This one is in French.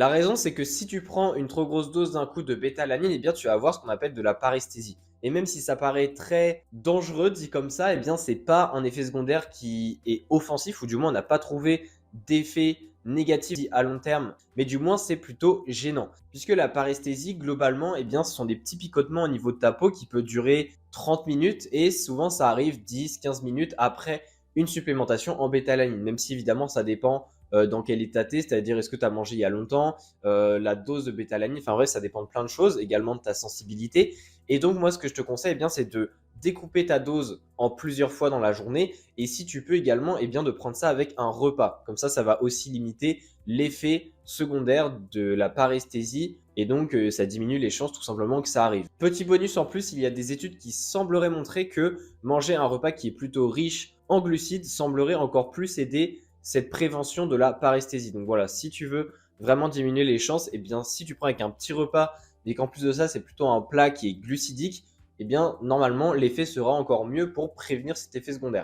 La raison, c'est que si tu prends une trop grosse dose d'un coup de bêta-alanine, eh bien, tu vas avoir ce qu'on appelle de la paresthésie. Et même si ça paraît très dangereux dit comme ça, eh bien, c'est pas un effet secondaire qui est offensif, ou du moins on n'a pas trouvé d'effet négatif à long terme, mais du moins c'est plutôt gênant. Puisque la paresthésie, globalement, eh bien, ce sont des petits picotements au niveau de ta peau qui peut durer 30 minutes et souvent ça arrive 10-15 minutes après une supplémentation en bêta-alanine, même si évidemment ça dépend dans quel état tu es, c'est-à-dire est-ce que tu as mangé il y a longtemps, la dose de bêta-alanine, enfin, en vrai, ça dépend de plein de choses, également de ta sensibilité. Et donc, moi, ce que je te conseille, eh bien, c'est de découper ta dose en plusieurs fois dans la journée. Et si tu peux également, eh bien, de prendre ça avec un repas. Comme ça va aussi limiter l'effet secondaire de la paresthésie. Et donc, ça diminue les chances tout simplement que ça arrive. Petit bonus en plus, il y a des études qui sembleraient montrer que manger un repas qui est plutôt riche en glucides semblerait encore plus aider cette prévention de la paresthésie. Donc voilà, si tu veux vraiment diminuer les chances, eh bien, si tu prends avec un petit repas et qu'en plus de ça, c'est plutôt un plat qui est glucidique, eh bien, normalement, l'effet sera encore mieux pour prévenir cet effet secondaire.